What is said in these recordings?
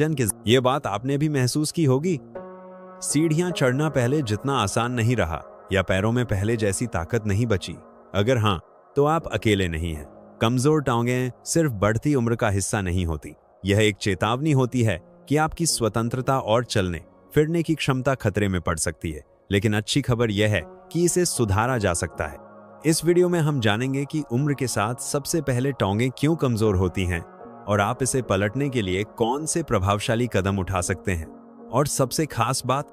जन की ये बात आपने भी महसूस की होगी। सीढ़ियां चढ़ना पहले जितना आसान नहीं रहा, या पैरों में पहले जैसी ताकत नहीं बची। अगर हाँ, तो आप अकेले नहीं हैं। कमजोर टांगें सिर्फ बढ़ती उम्र का हिस्सा नहीं होती, यह एक चेतावनी होती है कि आपकी स्वतंत्रता और चलने फिरने की क्षमता खतरे में पड़ सकती है। लेकिन अच्छी खबर यह है कि इसे सुधारा जा सकता है। इस वीडियो में हम जानेंगे कि उम्र के साथ सबसे पहले टांगें क्यों कमजोर होती हैं और आप इसे पलटने के लिए कौन से प्रभावशाली कदम उठा सकते हैं। और सबसे खास बात,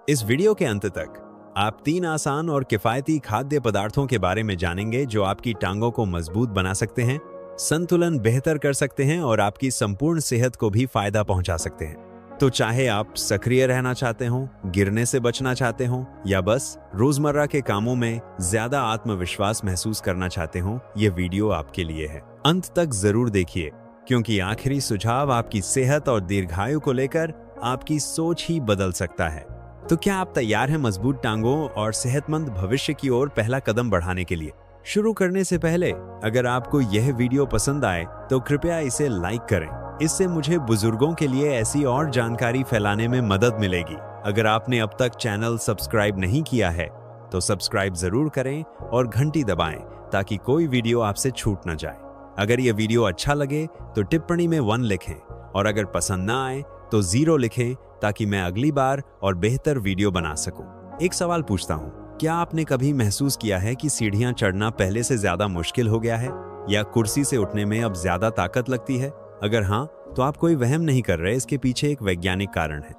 इस वीडियो के अंत तक आप 3 आसान और किफायती खाद्य पदार्थों के बारे में जानेंगे जो आपकी टांगों को मजबूत बना सकते हैं, संतुलन बेहतर कर सकते हैं और आपकी संपूर्ण सेहत को भी फायदा पहुंचा सकते हैं। तो चाहे आप सक्रिय रहना चाहते हो, गिरने से बचना चाहते हो, या बस रोजमर्रा के कामों में ज्यादा आत्मविश्वास महसूस करना चाहते हो, ये वीडियो आपके लिए है। अंत तक जरूर देखिए, क्योंकि आखिरी सुझाव आपकी सेहत और दीर्घायु को लेकर आपकी सोच ही बदल सकता है। तो क्या आप तैयार हैं मजबूत टांगों और सेहतमंद भविष्य की ओर पहला कदम बढ़ाने के लिए? शुरू करने से पहले अगर आपको यह वीडियो पसंद आए तो कृपया इसे लाइक करें। इससे मुझे बुजुर्गों के लिए ऐसी और जानकारी फैलाने में मदद मिलेगी। अगर आपने अब तक चैनल सब्सक्राइब नहीं किया है तो सब्सक्राइब जरूर करें और घंटी दबाएं ताकि कोई वीडियो आपसे छूट न जाए। अगर यह वीडियो अच्छा लगे तो टिप्पणी में 1 लिखें और अगर पसंद ना आए तो 0 लिखें ताकि मैं अगली बार और बेहतर वीडियो बना सकूं। एक सवाल पूछता हूं, क्या आपने कभी महसूस किया है कि सीढ़ियां चढ़ना पहले से ज्यादा मुश्किल हो गया है, या कुर्सी से उठने में अब ज्यादा ताकत लगती है? अगर हाँ, तो आप कोई वहम नहीं कर रहे, इसके पीछे एक वैज्ञानिक कारण है।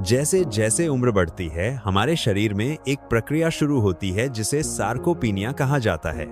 जैसे जैसे उम्र बढ़ती है, हमारे शरीर में एक प्रक्रिया शुरू होती है जिसे सार्कोपीनिया कहा जाता है।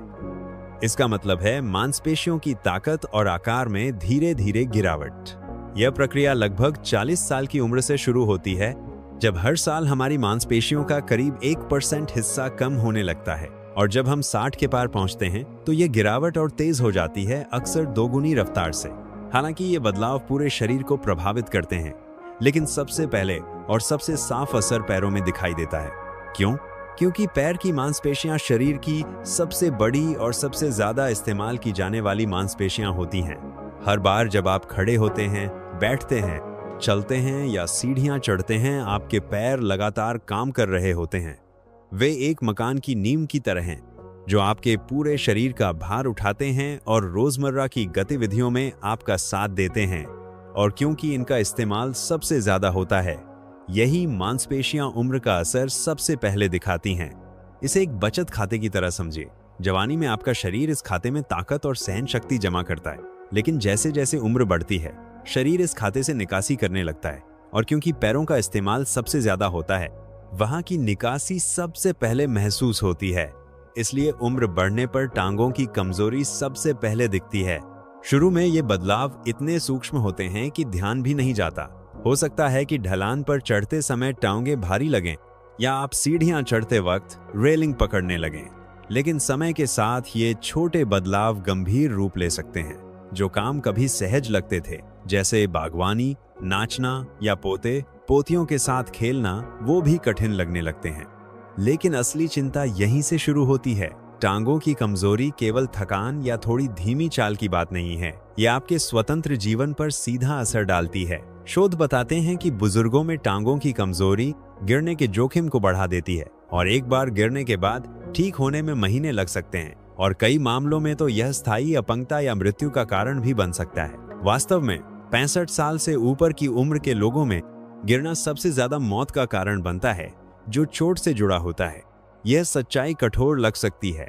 इसका मतलब है मांसपेशियों की ताकत और आकार में धीरे धीरे गिरावट। यह प्रक्रिया लगभग 40 साल की उम्र से शुरू होती है, जब हर साल हमारी मांसपेशियों का करीब 1% हिस्सा कम होने लगता है। और जब हम 60 के पार पहुंचते हैं तो यह गिरावट और तेज हो जाती है, अक्सर 2 गुनी रफ्तार से। हालांकि ये बदलाव पूरे शरीर को प्रभावित करते हैं, लेकिन सबसे पहले और सबसे साफ असर पैरों में दिखाई देता है। क्यों? क्योंकि पैर की मांसपेशियां शरीर की सबसे बड़ी और सबसे ज्यादा इस्तेमाल की जाने वाली मांसपेशियां होती हैं। हर बार जब आप खड़े होते हैं, बैठते हैं, चलते हैं या सीढ़ियां चढ़ते हैं, आपके पैर लगातार काम कर रहे होते हैं। वे एक मकान की नींव की तरह हैं जो आपके पूरे शरीर का भार उठाते हैं और रोजमर्रा की गतिविधियों में आपका साथ देते हैं। और क्योंकि इनका इस्तेमाल सबसे ज्यादा होता है, यही मांसपेशियां उम्र का असर सबसे पहले दिखाती हैं। इसे एक बचत खाते की तरह समझिए। जवानी में आपका शरीर इस खाते में ताकत और सहन शक्ति जमा करता है, लेकिन जैसे जैसे उम्र बढ़ती है, शरीर इस खाते से निकासी करने लगता है। और क्योंकि पैरों का इस्तेमाल सबसे ज्यादा होता है, वहां की निकासी सबसे पहले महसूस होती है। इसलिए उम्र बढ़ने पर टांगों की कमजोरी सबसे पहले दिखती है। शुरू में ये बदलाव इतने सूक्ष्म होते हैं कि ध्यान भी नहीं जाता। हो सकता है कि ढलान पर चढ़ते समय टांगें भारी लगें, या आप सीढ़ियां चढ़ते वक्त रेलिंग पकड़ने लगें। लेकिन समय के साथ ये छोटे बदलाव गंभीर रूप ले सकते हैं। जो काम कभी सहज लगते थे, जैसे बागवानी, नाचना या पोते पोतियों के साथ खेलना, वो भी कठिन लगने लगते हैं। लेकिन असली चिंता यहीं से शुरू होती है। टांगों की कमजोरी केवल थकान या थोड़ी धीमी चाल की बात नहीं है, यह आपके स्वतंत्र जीवन पर सीधा असर डालती है। शोध बताते हैं कि बुजुर्गों में टांगों की कमजोरी गिरने के जोखिम को बढ़ा देती है, और एक बार गिरने के बाद ठीक होने में महीने लग सकते हैं, और कई मामलों में तो यह स्थायी अपंगता या मृत्यु का कारण भी बन सकता है। वास्तव में 65 साल से ऊपर की उम्र के लोगों में गिरना सबसे ज्यादा मौत का कारण बनता है, जो चोट से जुड़ा होता है। यह सच्चाई कठोर लग सकती है,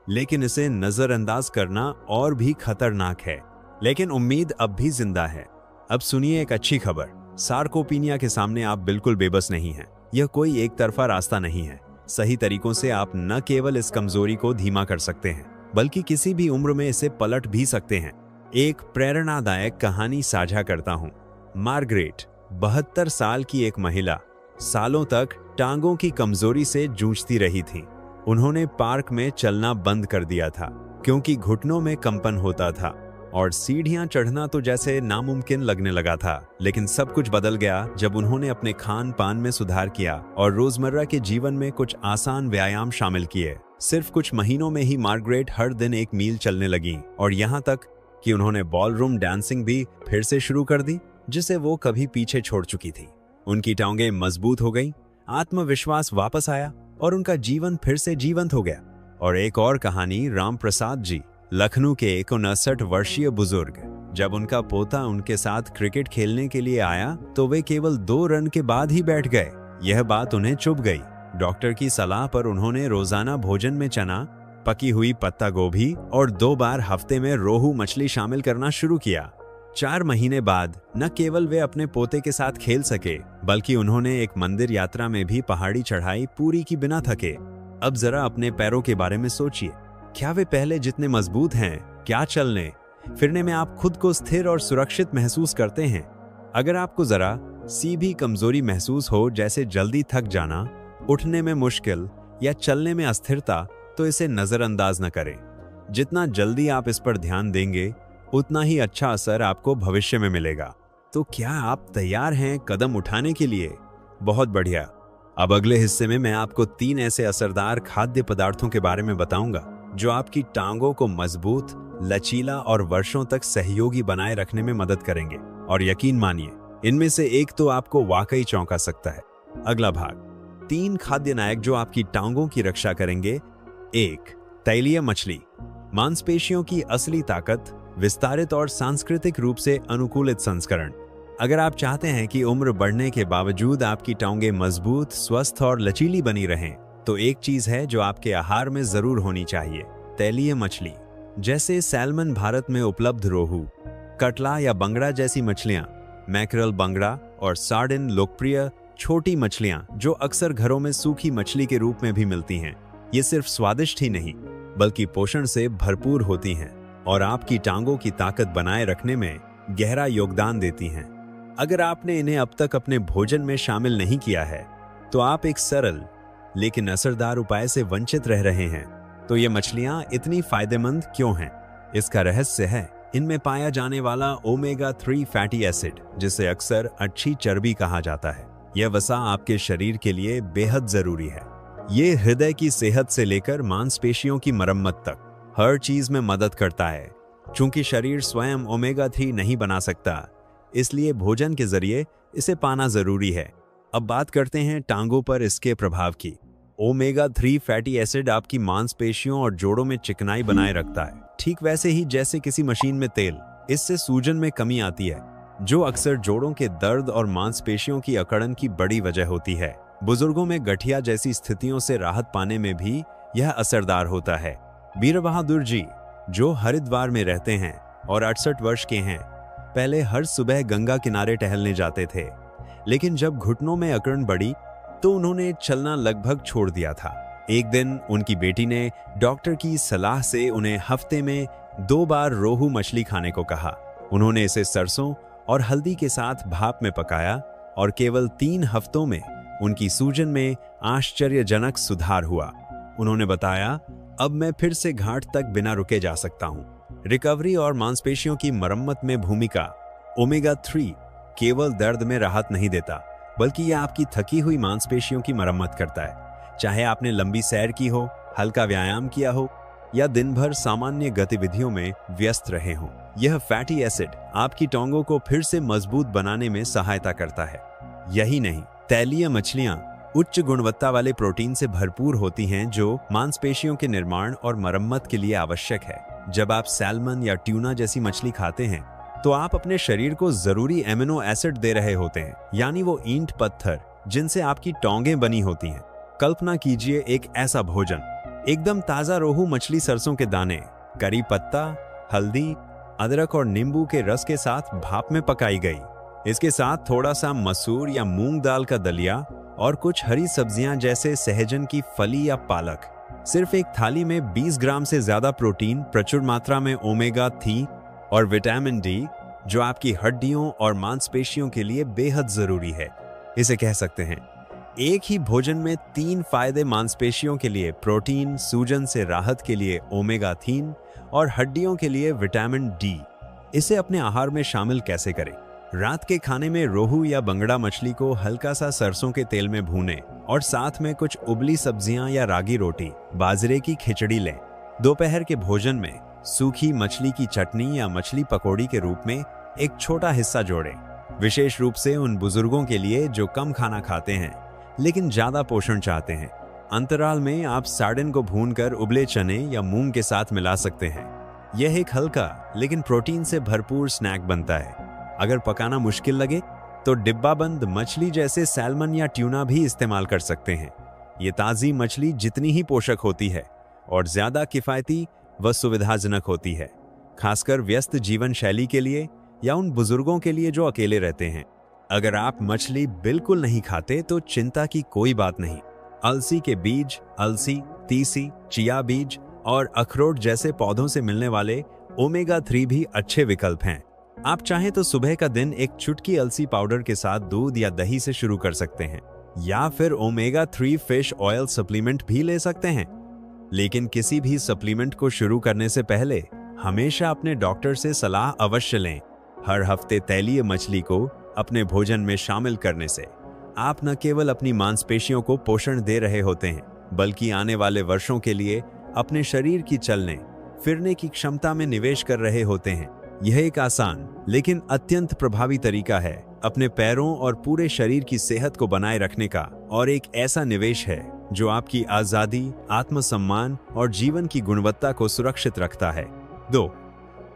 लेकिन इसे नजरअंदाज करना और भी खतरनाक है। लेकिन उम्मीद अब भी जिंदा है। अब सुनिए एक अच्छी खबर। सार्कोपीनिया के सामने आप बिल्कुल बेबस नहीं हैं। यह कोई एक तरफा रास्ता नहीं है। सही तरीकों से आप न केवल इस कमजोरी को धीमा कर सकते हैं, बल्कि किसी भी उम्र में इसे पलट भी सकते हैं। एक प्रेरणादायक कहानी साझा करता हूँ। मार्गरेट, 72 साल की एक महिला, सालों तक टांगों की कमजोरी से जूझती रही थी। उन्होंने पार्क में चलना बंद कर दिया था क्योंकि घुटनों में कंपन होता था और सीढ़ियां चढ़ना तो जैसे नामुमकिन लगने लगा था। लेकिन सब कुछ बदल गया जब उन्होंने अपने खान पान में सुधार किया और रोजमर्रा के जीवन में कुछ आसान व्यायाम शामिल किए। सिर्फ कुछ महीनों में ही मार्गरेट हर दिन 1 मील चलने लगी, और यहाँ तक कि उन्होंने बॉलरूम डांसिंग भी फिर से शुरू कर दी। जिसे वो कभी पीछे छोड़ चुकी थी। उनकी टांगें मजबूत हो गईं, आत्मविश्वास वापस आया और उनका जीवन फिर से जीवंत हो गया। और एक और कहानी राम प्रसाद जी, लखनऊ के 59 वर्षीय बुजुर्ग। जब उनका पोता उनके साथ क्रिकेट खेलने के लिए आया तो वे केवल 2 रन के बाद ही बैठ गए। यह बात उन्हें चुभ गई। डॉक्टर की सलाह पर उन्होंने रोजाना भोजन में चना, पकी हुई पत्ता गोभी और 2 बार हफ्ते में रोहू मछली शामिल करना शुरू किया। 4 महीने बाद न केवल वे अपने पोते के साथ खेल सके, बल्कि उन्होंने एक मंदिर यात्रा में भी पहाड़ी चढ़ाई पूरी की बिना थके। अब जरा अपने पैरों के बारे में सोचिए, क्या वे पहले जितने मजबूत हैं? क्या चलने फिरने में आप खुद को स्थिर और सुरक्षित महसूस करते हैं? अगर आपको जरा सी भी कमजोरी महसूस हो, जैसे जल्दी थक जाना, उठने में मुश्किल या चलने में अस्थिरता, तो इसे नजरअंदाज न करें। जितना जल्दी आप इस पर ध्यान देंगे, उतना ही अच्छा असर आपको भविष्य में मिलेगा। तो क्या आप तैयार हैं कदम उठाने के लिए? बहुत बढ़िया। अब अगले हिस्से में मैं आपको 3 ऐसे असरदार खाद्य पदार्थों के बारे में बताऊंगा जो आपकी टांगों को मजबूत, लचीला और वर्षों तक सहयोगी बनाए रखने में मदद करेंगे। और यकीन मानिए, इनमें से एक तो आपको वाकई चौंका सकता है। अगला भाग, 3 खाद्य नायक जो आपकी टांगों की रक्षा करेंगे। 1. तैलीय मछली। मांसपेशियों की असली ताकत, विस्तारित और सांस्कृतिक रूप से अनुकूलित संस्करण। अगर आप चाहते हैं कि उम्र बढ़ने के बावजूद आपकी टांगें मजबूत, स्वस्थ और लचीली बनी रहें, तो एक चीज है जो आपके आहार में जरूर होनी चाहिए, तैलीय मछली। जैसे सैल्मन भारत में उपलब्ध रोहू, कटला या बंगड़ा जैसी मछलियां, मैकरल बंगड़ा और सार्डिन लोकप्रिय छोटी मछलियां जो अक्सर घरों में सूखी मछली के रूप में भी मिलती हैं। ये सिर्फ स्वादिष्ट ही नहीं, बल्कि पोषण से भरपूर होती हैं और आपकी टांगों की ताकत बनाए रखने में गहरा योगदान देती हैं। अगर आपने इन्हें अब तक अपने भोजन में शामिल नहीं किया है, तो आप एक सरल लेकिन असरदार उपाय से वंचित रह रहे हैं। तो ये मछलियां इतनी फायदेमंद क्यों हैं? इसका रहस्य है इनमें पाया जाने वाला ओमेगा 3 फैटी एसिड, जिसे अक्सर अच्छी चर्बी कहा जाता है। यह वसा आपके शरीर के लिए बेहद जरूरी है। ये हृदय की सेहत से लेकर मांसपेशियों की मरम्मत तक हर चीज में मदद करता है। चूंकि शरीर स्वयं ओमेगा 3 नहीं बना सकता, इसलिए भोजन के जरिए इसे पाना जरूरी है। अब बात करते हैं टांगों पर इसके प्रभाव की। ओमेगा 3 फैटी एसिड आपकी मांसपेशियों और जोड़ों में चिकनाई बनाए रखता है, ठीक वैसे ही जैसे किसी मशीन में तेल। इससे सूजन में कमी आती है, जो अक्सर जोड़ों के दर्द और मांसपेशियों की अकड़न की बड़ी वजह होती है। बुजुर्गों में गठिया जैसी स्थितियों से राहत पाने में भी यह असरदार होता है। वीर बहादुर जी, जो हरिद्वार में रहते हैं और 68 वर्ष के हैं, पहले हर सुबह गंगा किनारे टहलने जाते थे, लेकिन जब घुटनों में अकड़न बढ़ी तो उन्होंने चलना लगभग छोड़ दिया था। एक दिन उनकी बेटी ने डॉक्टर की सलाह से उन्हें हफ्ते में 2 बार रोहू मछली खाने को कहा। उन्होंने इसे सरसों और हल्दी के साथ भाप में पकाया और केवल 3 हफ्तों में उनकी सूजन में आश्चर्यजनक सुधार हुआ। उन्होंने बताया, अब मैं फिर से घाट तक बिना रुके जा सकता हूँ। रिकवरी और मांसपेशियों की मरम्मत में भूमिका। ओमेगा 3 केवल दर्द में राहत नहीं देता, बल्कि यह आपकी थकी हुई मांसपेशियों की मरम्मत करता है। चाहे आपने लंबी सैर की हो, हल्का व्यायाम किया हो या दिन भर सामान्य गतिविधियों में व्यस्त रहे हों, यह फैटी एसिड आपकी टांगों को फिर से मजबूत बनाने में सहायता करता है। यही नहीं, तैलीय मछलियां उच्च गुणवत्ता वाले प्रोटीन से भरपूर होती हैं, जो मांसपेशियों के निर्माण और मरम्मत के लिए आवश्यक है। जब आप सैल्मन या ट्यूना जैसी मछली खाते हैं, तो आप अपने शरीर को जरूरी एमिनो एसिड दे रहे होते हैं, यानी वो ईंट पत्थर जिनसे आपकी टांगें बनी होती हैं। कल्पना कीजिए एक ऐसा भोजन, एकदम ताजा रोहू मछली, सरसों के दाने, करी पत्ता, हल्दी, अदरक और नींबू के रस के साथ भाप में पकाई गई। इसके साथ थोड़ा सा मसूर या मूंग दाल का दलिया और कुछ हरी सब्जियां जैसे सहजन की फली या पालक। सिर्फ एक थाली में 20 ग्राम से ज्यादा प्रोटीन, प्रचुर मात्रा में ओमेगा 3 और विटामिन डी, जो आपकी हड्डियों और मांसपेशियों के लिए बेहद जरूरी है। इसे कह सकते हैं एक ही भोजन में 3 फायदे: मांसपेशियों के लिए प्रोटीन, सूजन से राहत के लिए ओमेगा 3 और हड्डियों के लिए विटामिन डी। इसे अपने आहार में शामिल कैसे करें? रात के खाने में रोहू या बंगड़ा मछली को हल्का सा सरसों के तेल में भूनें और साथ में कुछ उबली सब्जियां या रागी रोटी, बाजरे की खिचड़ी लें। दोपहर के भोजन में सूखी मछली की चटनी या मछली पकौड़ी के रूप में एक छोटा हिस्सा जोड़ें। विशेष रूप से उन बुजुर्गों के लिए जो कम खाना खाते हैं लेकिन ज्यादा पोषण चाहते हैं। अंतराल में आप सार्डिन को भूनकर उबले चने या मूंग के साथ मिला सकते हैं। यह एक हल्का लेकिन प्रोटीन से भरपूर स्नैक बनता है। अगर पकाना मुश्किल लगे तो डिब्बाबंद मछली जैसे सैल्मन या ट्यूना भी इस्तेमाल कर सकते हैं। ये ताज़ी मछली जितनी ही पोषक होती है और ज्यादा किफ़ायती व सुविधाजनक होती है, खासकर व्यस्त जीवन शैली के लिए या उन बुजुर्गों के लिए जो अकेले रहते हैं। अगर आप मछली बिल्कुल नहीं खाते तो चिंता की कोई बात नहीं। अलसी के बीज, अलसी, तीसी, चिया बीज और अखरोट जैसे पौधों से मिलने वाले ओमेगा 3 भी अच्छे विकल्प हैं। आप चाहें तो सुबह का दिन एक चुटकी अलसी पाउडर के साथ दूध या दही से शुरू कर सकते हैं, या फिर ओमेगा 3 फिश ऑयल सप्लीमेंट भी ले सकते हैं। लेकिन किसी भी सप्लीमेंट को शुरू करने से पहले हमेशा अपने डॉक्टर से सलाह अवश्य लें। हर हफ्ते तैलीय मछली को अपने भोजन में शामिल करने से आप न केवल अपनी मांसपेशियों को पोषण दे रहे होते हैं, बल्कि आने वाले वर्षों के लिए अपने शरीर की चलने फिरने की क्षमता में निवेश कर रहे होते हैं। यह एक आसान लेकिन अत्यंत प्रभावी तरीका है अपने पैरों और पूरे शरीर की सेहत को बनाए रखने का, और एक ऐसा निवेश है जो आपकी आजादी, आत्मसम्मान और जीवन की गुणवत्ता को सुरक्षित रखता है। 2.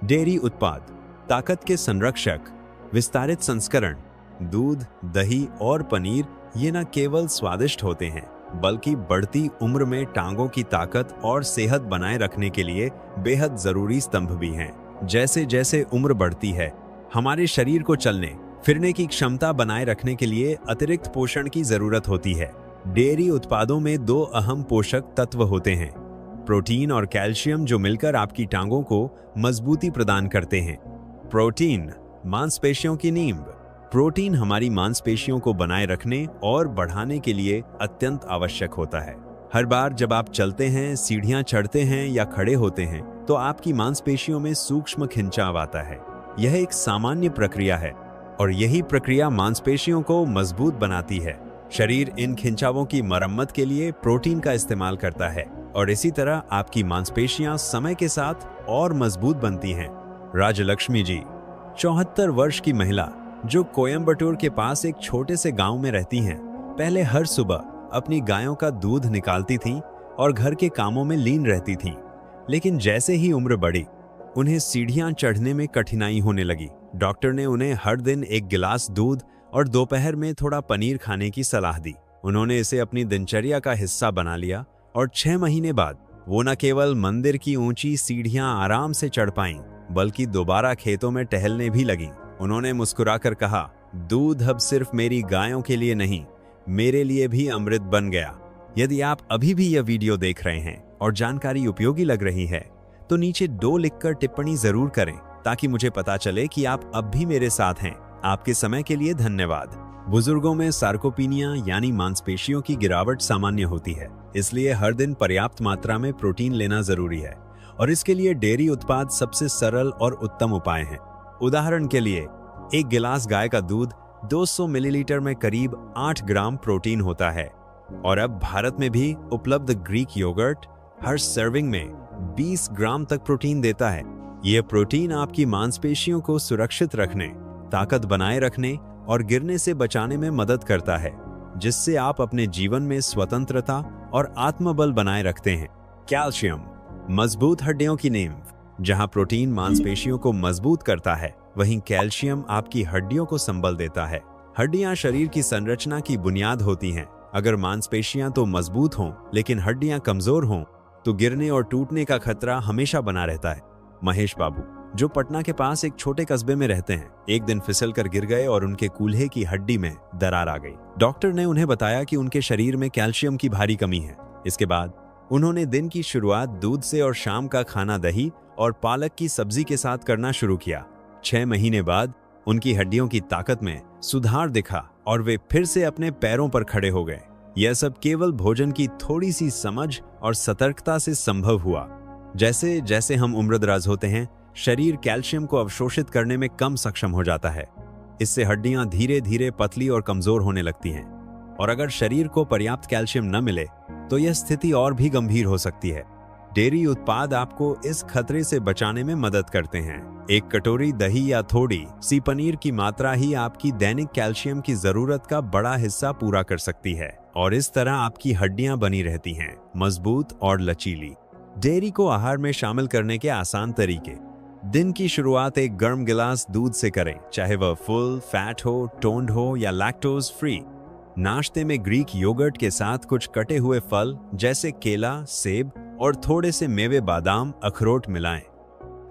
डेयरी उत्पाद, ताकत के संरक्षक। विस्तारित संस्करण, दूध, दही और पनीर ये न केवल स्वादिष्ट होते हैं बल्कि बढ़ती उम्र में टांगों की ताकत और सेहत बनाए रखने के लिए बेहद जरूरी स्तंभ भी हैं। जैसे जैसे उम्र बढ़ती है, हमारे शरीर को चलने फिरने की क्षमता बनाए रखने के लिए अतिरिक्त पोषण की जरूरत होती है। डेयरी उत्पादों में 2 अहम पोषक तत्व होते हैं, प्रोटीन और कैल्शियम, जो मिलकर आपकी टांगों को मजबूती प्रदान करते हैं। प्रोटीन, मांसपेशियों की नींव। प्रोटीन हमारी मांसपेशियों को बनाए रखने और बढ़ाने के लिए अत्यंत आवश्यक होता है। हर बार जब आप चलते हैं, सीढ़ियां चढ़ते हैं या खड़े होते हैं तो आपकी मांसपेशियों में सूक्ष्म खिंचाव आता है। यह एक सामान्य प्रक्रिया है और यही प्रक्रिया मांसपेशियों को मजबूत बनाती है। शरीर इन खिंचावों की मरम्मत के लिए प्रोटीन का इस्तेमाल करता है और इसी तरह आपकी मांसपेशियां समय के साथ और मजबूत बनती हैं। राजलक्ष्मी जी, 74 वर्ष की महिला जो कोयम्बटूर के पास एक छोटे से गांव में रहती हैं, पहले हर सुबह अपनी गायों का दूध निकालती थीं और घर के कामों में लीन रहती थीं। लेकिन जैसे ही उम्र बढ़ी, उन्हें सीढ़ियां चढ़ने में कठिनाई होने लगी। डॉक्टर ने उन्हें हर दिन एक गिलास दूध और दोपहर में थोड़ा पनीर खाने की सलाह दी। उन्होंने इसे अपनी दिनचर्या का हिस्सा बना लिया और 6 महीने बाद वो न केवल मंदिर की ऊंची सीढ़ियां आराम से चढ़ पाईं, बल्कि दोबारा खेतों में टहलने भी लगीं। उन्होंने मुस्कुराकर कहा, दूध अब सिर्फ मेरी गायों के लिए नहीं, मेरे लिए भी अमृत बन गया। यदि आप अभी भी यह वीडियो देख रहे हैं और जानकारी उपयोगी लग रही है तो नीचे 2 लिखकर टिप्पणी जरूर करें ताकि मुझे पता चले कि आप अब भी मेरे साथ हैं। आपके समय के लिए धन्यवाद। बुजुर्गों में सार्कोपीनिया यानी मांसपेशियों की गिरावट सामान्य होती है, इसलिए हर दिन पर्याप्त मात्रा में प्रोटीन लेना जरूरी है और इसके लिए डेयरी उत्पाद सबसे सरल और उत्तम उपाय हैं। उदाहरण के लिए, एक गिलास गाय का दूध 200 मिलीलीटर में करीब 8 ग्राम प्रोटीन होता है और अब भारत में भी उपलब्ध ग्रीक योगर्ट हर सर्विंग में 20 ग्राम तक प्रोटीन देता है। यह प्रोटीन आपकी मांसपेशियों को सुरक्षित रखने, ताकत बनाए रखने और गिरने से बचाने में मदद करता है, जिससे आप अपने जीवन में स्वतंत्रता और आत्मबल बनाए रखते हैं। कैल्शियम, मजबूत हड्डियों की नींव। जहां प्रोटीन मांसपेशियों को मजबूत करता है, वहीं कैल्शियम आपकी हड्डियों को संबल देता है। हड्डियां शरीर की संरचना की बुनियाद होती हैं। अगर मांसपेशियां तो मजबूत हों लेकिन हड्डियां कमजोर हों तो गिरने और टूटने का खतरा हमेशा बना रहता है। महेश बाबू, जो पटना के पास एक छोटे कस्बे में रहते हैं, एक दिन फिसलकर गिर गए और उनके कूल्हे की हड्डी में दरार आ गई। डॉक्टर ने उन्हें बताया कि उनके शरीर में कैल्शियम की भारी कमी है। इसके बाद उन्होंने दिन की शुरुआत दूध से और शाम का खाना दही और पालक की सब्जी के साथ करना शुरू किया। 6 महीने बाद उनकी हड्डियों की ताकत में सुधार दिखा और वे फिर से अपने पैरों पर खड़े हो गए। यह सब केवल भोजन की थोड़ी सी समझ और सतर्कता से संभव हुआ। जैसे जैसे हम उम्रदराज होते हैं, शरीर कैल्शियम को अवशोषित करने में कम सक्षम हो जाता है। इससे हड्डियां धीरे धीरे पतली और कमजोर होने लगती हैं और अगर शरीर को पर्याप्त कैल्शियम न मिले तो यह स्थिति और भी गंभीर हो सकती है। डेयरी उत्पाद आपको इस खतरे से बचाने में मदद करते हैं। एक कटोरी दही या थोड़ी सी पनीर की मात्रा ही आपकी दैनिक कैल्शियम की जरूरत का बड़ा हिस्सा पूरा कर सकती है और इस तरह आपकी हड्डियां बनी रहती हैं, मजबूत और लचीली। डेयरी को आहार में शामिल करने के आसान तरीके। दिन की शुरुआत एक गर्म गिलास दूध से करें, चाहे वह फुल फैट हो, टोन्ड हो या लैक्टोज फ्री। नाश्ते में ग्रीक योगर्ट के साथ कुछ कटे हुए फल जैसे केला, सेब और थोड़े से मेवे, बादाम, अखरोट मिलाएं।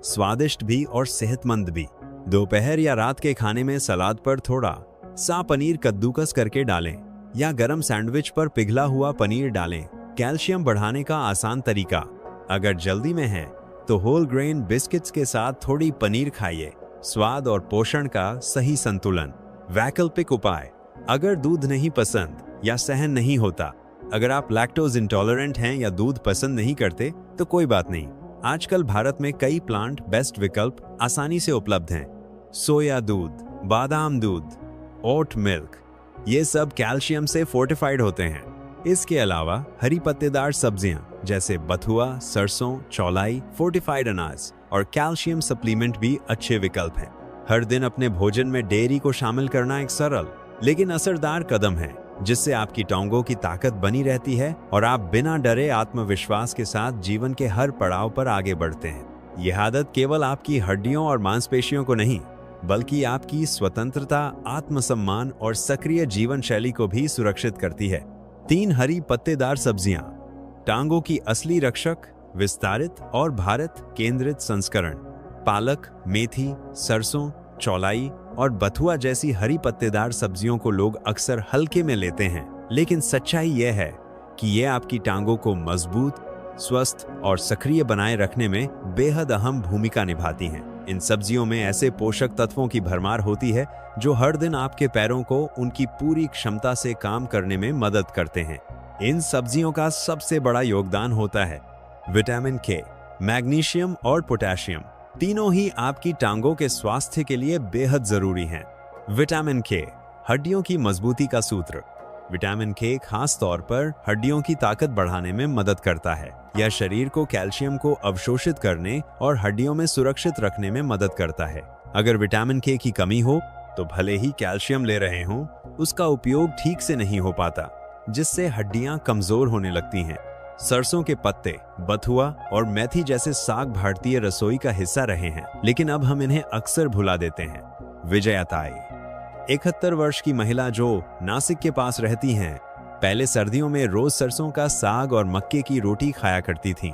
स्वादिष्ट भी और सेहतमंद भी। दोपहर या रात के खाने में सलाद पर थोड़ा सा पनीर कद्दूकस करके डालें या गरम सैंडविच पर पिघला हुआ पनीर डालें। कैल्शियम बढ़ाने का आसान तरीका। अगर जल्दी में है तो होल ग्रेन बिस्किट्स के साथ थोड़ी पनीर खाइए। स्वाद और पोषण का सही संतुलन। वैकल्पिक उपाय। अगर दूध नहीं पसंद या सहन नहीं होता, अगर आप लैक्टोज इंटॉलरेंट हैं या दूध पसंद नहीं करते तो कोई बात नहीं। आजकल भारत में कई प्लांट बेस्ड विकल्प आसानी से उपलब्ध हैं। सोया दूध, बादाम दूध, ओट मिल्क, ये सब कैल्शियम से फोर्टिफाइड होते हैं। इसके अलावा हरी पत्तेदार सब्जियां जैसे बथुआ, सरसों, चौलाई, फोर्टिफाइड अनाज और कैल्शियम सप्लीमेंट भी अच्छे विकल्प हैं। हर दिन अपने भोजन में डेयरी को शामिल करना एक सरल लेकिन असरदार कदम है, जिससे आपकी टांगों की ताकत बनी रहती है और आप बिना डरे आत्मविश्वास के साथ जीवन के हर पड़ाव पर आगे बढ़ते हैं। यह आदत केवल आपकी हड्डियों और मांसपेशियों को नहीं, बल्कि आपकी स्वतंत्रता, आत्मसम्मान और सक्रिय जीवन शैली को भी सुरक्षित करती है। 3 हरी पत्तेदार सब्जियां, टांगों की असली रक्षक, विस्तारित और भारत केंद्रित संस्करण। पालक, मेथी, सरसों, चौलाई और बथुआ जैसी हरी पत्तेदार सब्जियों को लोग अक्सर हल्के में लेते हैं, लेकिन सच्चाई यह है कि ये आपकी टांगों को मजबूत, स्वस्थ और सक्रिय बनाए रखने में बेहद अहम भूमिका निभाती हैं। इन सब्जियों में ऐसे पोषक तत्वों की भरमार होती है जो हर दिन आपके पैरों को उनकी पूरी क्षमता से काम करने में मदद करते हैं। इन सब्जियों का सबसे बड़ा योगदान होता है विटामिन के, मैग्नीशियम और पोटेशियम। तीनों ही आपकी टांगों के स्वास्थ्य के लिए बेहद जरूरी हैं। विटामिन के, हड्डियों की मजबूती का सूत्र। विटामिन के खास तौर पर हड्डियों की ताकत बढ़ाने में मदद करता है। यह शरीर को कैल्शियम को अवशोषित करने और हड्डियों में सुरक्षित रखने में मदद करता है। अगर विटामिन के की कमी हो तो भले ही कैल्शियम ले रहे हों, उसका उपयोग ठीक से नहीं हो पाता, जिससे हड्डियां कमजोर होने लगती हैं। सरसों के पत्ते, बथुआ और मेथी जैसे साग भारतीय रसोई का हिस्सा रहे हैं, लेकिन अब हम इन्हें अक्सर भुला देते हैं। विजयताई, 71 वर्ष की महिला जो नासिक के पास रहती हैं, पहले सर्दियों में रोज सरसों का साग और मक्के की रोटी खाया करती थीं।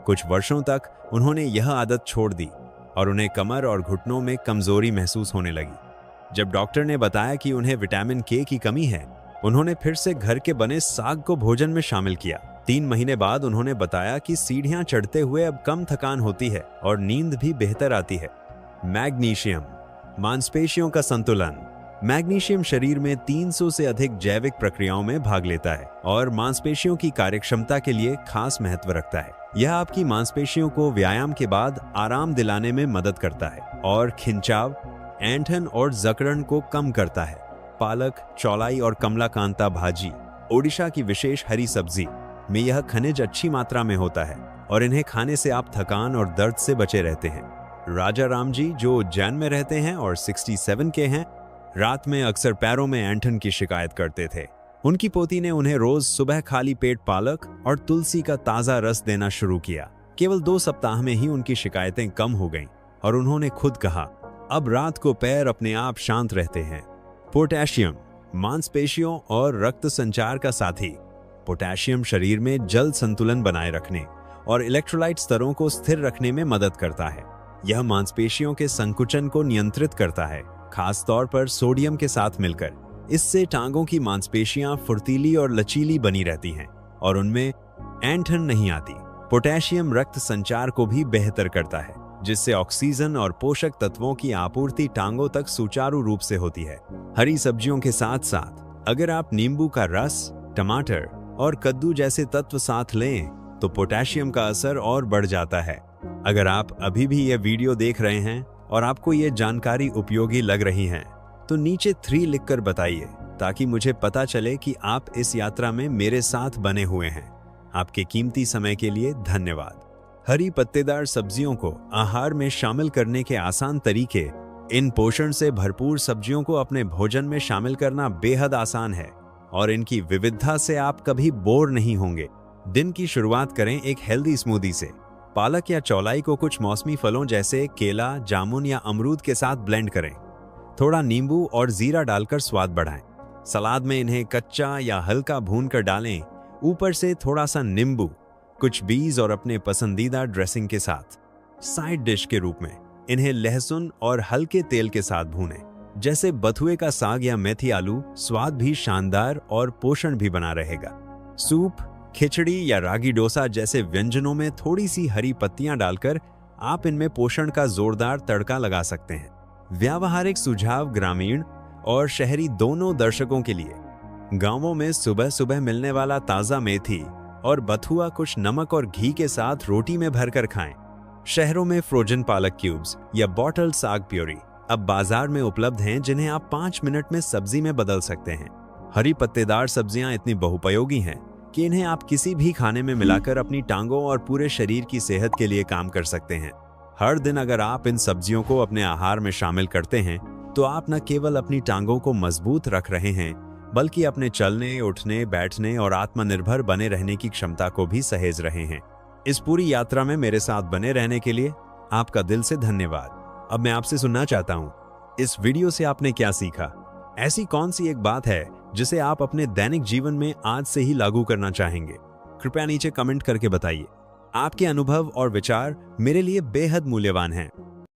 कुछ वर्षों तक उन्होंने यह आदत छोड़ दी और उन्हें कमर और घुटनों में कमजोरी महसूस होने लगी। जब डॉक्टर ने बताया कि उन्हें विटामिन के की कमी है, उन्होंने फिर से घर के बने साग को भोजन में शामिल किया। 3 महीने बाद उन्होंने बताया कि सीढ़ियां चढ़ते हुए अब कम थकान होती है और नींद भी बेहतर आती है। मैग्नीशियम, मांसपेशियों का संतुलन। मैग्नीशियम शरीर में 300 से अधिक जैविक प्रक्रियाओं में भाग लेता है और मांसपेशियों की कार्यक्षमता के लिए खास महत्व रखता है। यह आपकी मांसपेशियों को व्यायाम के बाद आराम दिलाने में मदद करता है और खिंचाव, ऐंठन और जकड़न को कम करता है। पालक, चौलाई और कमलाकांता भाजी, ओडिशा की विशेष हरी सब्जी में यह खनिज अच्छी मात्रा में होता है और इन्हें खाने से आप थकान और दर्द से बचे रहते हैं। राजा राम जी जो उज्जैन में रहते हैं और 67 के हैं, रात में अक्सर पैरों में ऐंठन की शिकायत करते थे। उनकी पोती ने उन्हें रोज सुबह खाली पेट पालक और तुलसी का ताजा रस देना शुरू किया। केवल 2 सप्ताह में ही उनकी शिकायतें कम हो गईं और उन्होंने खुद कहा, अब रात को पैर अपने आप शांत रहते हैं। पोटेशियम, मांसपेशियों और रक्त संचार का साथी। पोटेशियम शरीर में जल संतुलन बनाए रखने और इलेक्ट्रोलाइट स्तरों को स्थिर रखने में मदद करता है। यह मांसपेशियों के संकुचन को नियंत्रित करता है, खास तौर पर सोडियम के साथ मिलकर। इससे टांगों की मांसपेशियां फुर्तीली और लचीली बनी रहती हैं और उनमें ऐंठन नहीं आती। पोटेशियम रक्त संचार को भी बेहतर करता है, जिससे ऑक्सीजन और पोषक तत्वों की आपूर्ति टांगों तक सुचारू रूप से होती है। हरी सब्जियों के साथ साथ अगर आप नींबू का रस, टमाटर और कद्दू जैसे तत्व साथ लें तो पोटेशियम का असर और बढ़ जाता है। अगर आप अभी भी यह वीडियो देख रहे हैं और आपको ये जानकारी उपयोगी लग रही है तो नीचे 3 लिखकर बताइए, ताकि मुझे पता चले कि आप इस यात्रा में मेरे साथ बने हुए हैं। आपके कीमती समय के लिए धन्यवाद। हरी पत्तेदार सब्जियों को आहार में शामिल करने के आसान तरीके। इन पोषण से भरपूर सब्जियों को अपने भोजन में शामिल करना बेहद आसान है और इनकी विविधता से आप कभी बोर नहीं होंगे। दिन की शुरुआत करें एक हेल्दी स्मूदी से। पालक या चौलाई को कुछ मौसमी फलों जैसे केला, जामुन या अमरूद के साथ ब्लेंड करें। थोड़ा नींबू और जीरा डालकर स्वाद बढ़ाएं। सलाद में इन्हें कच्चा या हल्का भूनकर डालें। ऊपर से थोड़ा सा नींबू, कुछ बीज और अपने पसंदीदा ड्रेसिंग के साथ। साइड डिश के रूप में इन्हें लहसुन और हल्के तेल के साथ भूनें, जैसे बथुए का साग या मेथी आलू। स्वाद भी शानदार और पोषण भी बना रहेगा। सूप, खिचड़ी या रागी डोसा जैसे व्यंजनों में थोड़ी सी हरी पत्तियां डालकर आप इनमें पोषण का जोरदार तड़का लगा सकते हैं। व्यावहारिक सुझाव ग्रामीण और शहरी दोनों दर्शकों के लिए। गांवों में सुबह सुबह मिलने वाला ताज़ा मेथी और बथुआ कुछ नमक और घी के साथ रोटी में भरकर खाएं। शहरों में फ्रोजन पालक क्यूब्स या बॉटल साग प्योरी अब बाजार में उपलब्ध हैं, जिन्हें आप 5 मिनट में सब्जी में बदल सकते हैं। हरी पत्तेदार सब्जियां इतनी बहुपयोगी हैं कि इन्हें आप किसी भी खाने में मिलाकर अपनी टांगों और पूरे शरीर की सेहत के लिए काम कर सकते हैं। हर दिन अगर आप इन सब्जियों को अपने आहार में शामिल करते हैं तो आप न केवल अपनी टांगों को मजबूत रख रहे हैं, बल्कि अपने चलने, उठने, बैठने और आत्मनिर्भर बने रहने की क्षमता को भी सहेज रहे हैं। इस पूरी यात्रा में मेरे साथ बने रहने के लिए आपका दिल से धन्यवाद। अब मैं आपसे सुनना चाहता हूँ, इस वीडियो से आपने क्या सीखा? ऐसी कौन सी एक बात है जिसे आप अपने दैनिक जीवन में आज से ही लागू करना चाहेंगे? कृपया नीचे कमेंट करके बताइए। आपके अनुभव और विचार मेरे लिए बेहद मूल्यवान हैं।